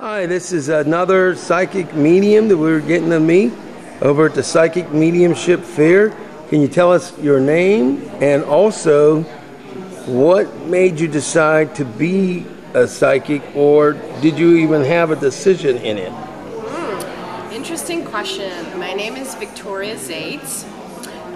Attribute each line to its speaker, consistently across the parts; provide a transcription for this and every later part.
Speaker 1: Hi, this is another psychic medium that we're getting to meet over at the Psychic Mediumship Fair. Can you tell us your name and also what made you decide to be a psychic, or did you even have a decision in it?
Speaker 2: Interesting question. My name is Victoria Zaitz,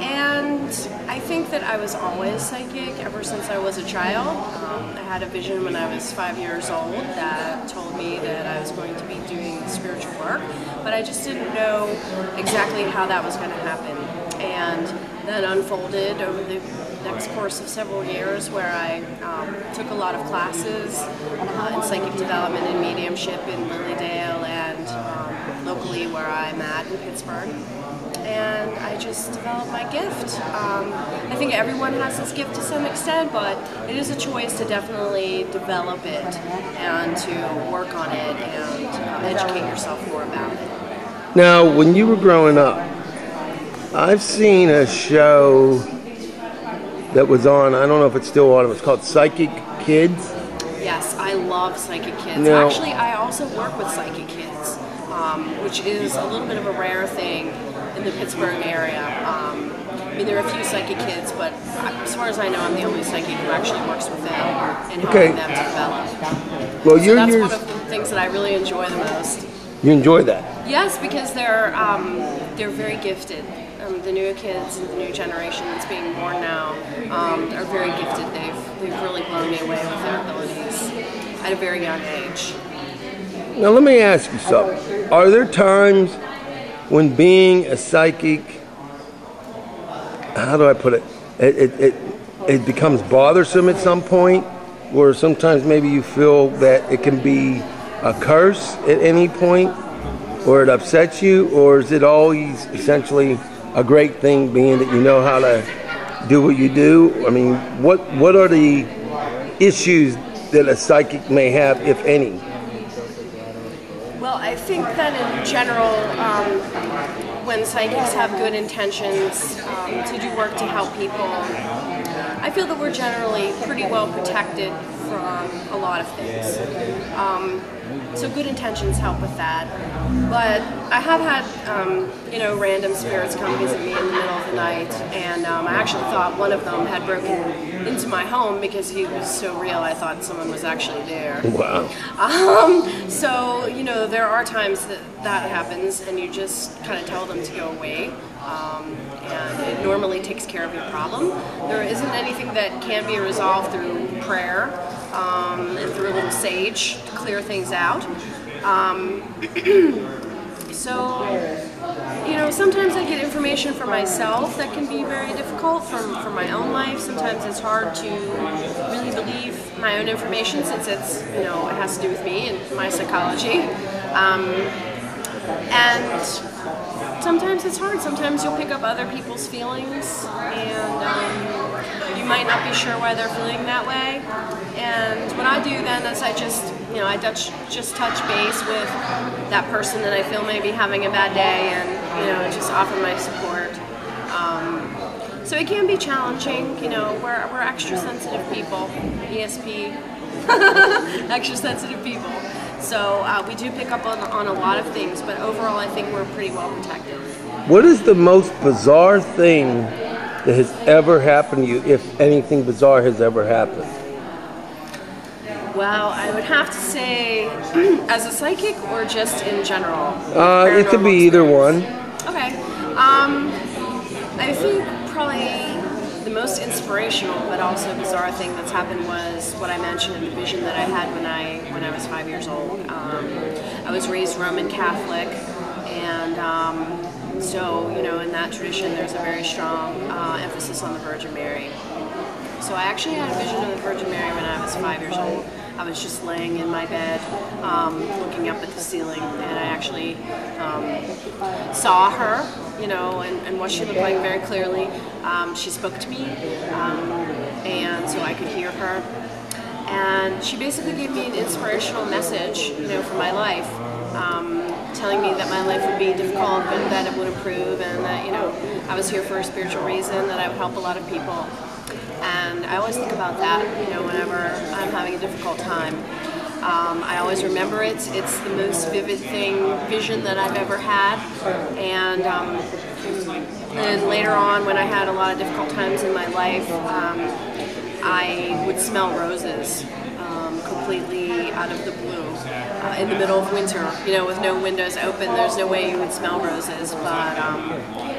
Speaker 2: and I think that I was always psychic ever since I was a child. I had a vision when I was 5 years old that told me that I was going to be doing spiritual work, but I just didn't know exactly how that was going to happen. And that unfolded over the next course of several years, where I took a lot of classes in psychic development and mediumship in Lilydale and locally where I'm at in Pittsburgh. And I just developed my gift. I think everyone has this gift to some extent, but it is a choice to definitely develop it and to work on it and educate yourself more about it.
Speaker 1: Now, when you were growing up, I've seen a show that was on, I don't know if it's still on, it was called Psychic Kids.
Speaker 2: Yes, I love Psychic Kids.
Speaker 1: Now,
Speaker 2: actually, I also work with Psychic Kids, which is a little bit of a rare thing in the Pittsburgh area. I mean, there are a few Psychic Kids, but as far as I know, I'm the only psychic who actually works with them and helping them to develop.
Speaker 1: Well,
Speaker 2: so that's one of the things that I really enjoy the most.
Speaker 1: You enjoy that?
Speaker 2: Yes, because they're very gifted. The new kids and the new generation that's being born now are very gifted. They've really blown me away with their abilities at a very young age.
Speaker 1: Now let me ask you something. Are there times when being a psychic, how do I put it, it becomes bothersome at some point, where sometimes maybe you feel that it can be a curse at any point, or it upsets you, or is it always essentially a great thing, being that you know how to do what you do? I mean, what are the issues that a psychic may have, if any?
Speaker 2: Well, I think that in general, when psychics have good intentions to do work to help people, I feel that we're generally pretty well protected from a lot of things. So good intentions help with that. But I have had, random spirits come visit me in the middle of the night, and I actually thought one of them had broken into my home because he was so real. I thought someone was actually there.
Speaker 1: Wow.
Speaker 2: So, there are times that happens, and you just kind of tell them to go away. And it normally takes care of your problem. There isn't anything that can be resolved through prayer and through a little sage to clear things out. So, sometimes I get information for myself that can be very difficult from my own life. Sometimes it's hard to really believe my own information, since it's, it has to do with me and my psychology. And sometimes it's hard. Sometimes you'll pick up other people's feelings, and you might not be sure why they're feeling that way. And what I do then is I just, just touch base with that person that I feel may be having a bad day, and just offer my support. So it can be challenging. We're extra sensitive people, ESP, extra sensitive people. So we do pick up on a lot of things, but overall I think we're pretty well protected.
Speaker 1: What is the most bizarre thing that has ever happened to you, if anything bizarre has ever happened?
Speaker 2: Well, I would have to say, as a psychic or just in general?
Speaker 1: It could be either one.
Speaker 2: Okay. I think probably the most inspirational but also bizarre thing that's happened was what I mentioned in the vision that I had when I was 5 years old. I was raised Roman Catholic, and so in that tradition there's a very strong emphasis on the Virgin Mary. So I actually had a vision of the Virgin Mary when I was 5 years old. I was just laying in my bed, looking up at the ceiling, and I actually saw her, and what she looked like very clearly. She spoke to me, and so I could hear her. And she basically gave me an inspirational message, for my life, telling me that my life would be difficult, but that it would improve, and that, I was here for a spiritual reason, that I would help a lot of people. And I always think about that, whenever I'm having a difficult time. I always remember it. It's the most vivid vision that I've ever had. And then later on, when I had a lot of difficult times in my life, I would smell roses completely out of the blue in the middle of winter. You know, with no windows open, there's no way you would smell roses. But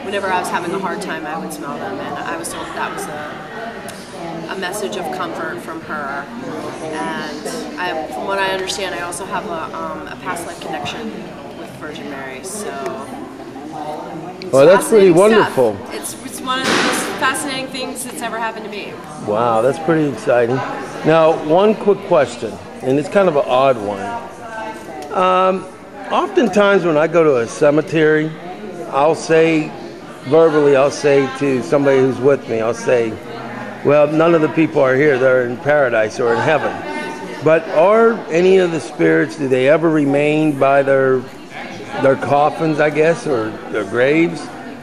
Speaker 2: whenever I was having a hard time, I would smell them, and I was told that was a message of comfort from her. And from what I understand, I also have a past life connection with Virgin Mary. So.
Speaker 1: Well, that's pretty wonderful.
Speaker 2: It's one of the most fascinating things that's ever happened to me.
Speaker 1: Wow, that's pretty exciting. Now, one quick question, and it's kind of an odd one. Oftentimes when I go to a cemetery, I'll say to somebody who's with me, I'll say, well, none of the people are here. They're in paradise or in heaven. But are any of the spirits, do they ever remain by their coffins, I guess, or their graves,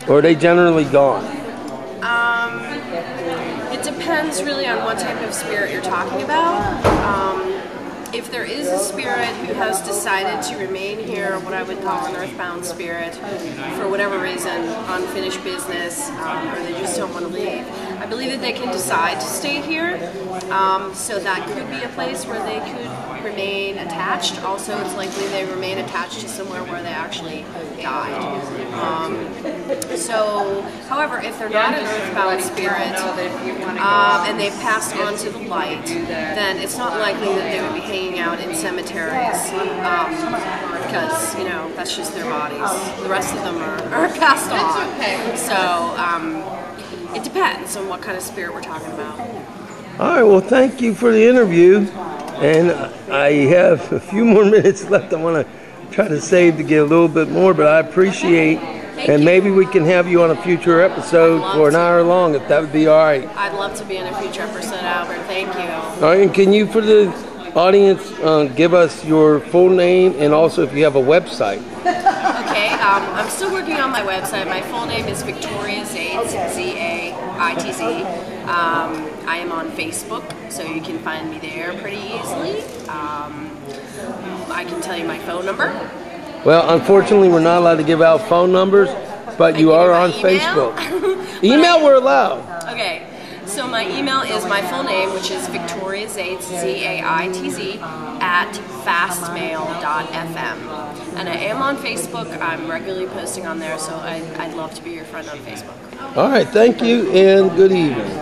Speaker 1: or are they generally gone?
Speaker 2: It depends really on what type of spirit you're talking about. If there is a spirit who has decided to remain here, what I would call an earthbound spirit, for whatever reason, unfinished business, or they just don't want to leave, I believe that they can decide to stay here. So that could be a place where they could remain attached. Also, it's likely they remain attached to somewhere where they actually died. However, if they're not an earthbound spirit and they've passed on to the light, then it's not likely that they would be hanging out in cemeteries because, you know, that's just their bodies. The rest of them are passed on. So it depends on what kind of spirit we're talking about.
Speaker 1: All right, well, thank you for the interview. And I have a few more minutes left. I want to try to save to get a little bit more, but I appreciate and maybe we can have you on a future episode for an hour long, if that would be all right.
Speaker 2: I'd love to be in a future episode, Albert. Thank you.
Speaker 1: All right, and can you, for the audience, give us your full name and also if you have a website?
Speaker 2: Okay, I'm still working on my website. My full name is Victoria Zaitz, Z-A-I-T-Z. I am on Facebook, so you can find me there pretty easily. I can tell you my phone number.
Speaker 1: Well, unfortunately, we're not allowed to give out phone numbers, but you are on Facebook. Email, we're allowed.
Speaker 2: Okay, so my email is my full name, which is Victoria Zaitz, Z-A-I-T-Z, at fastmail.fm. And I am on Facebook. I'm regularly posting on there, so I'd love to be your friend on Facebook.
Speaker 1: All right, thank you, and good evening.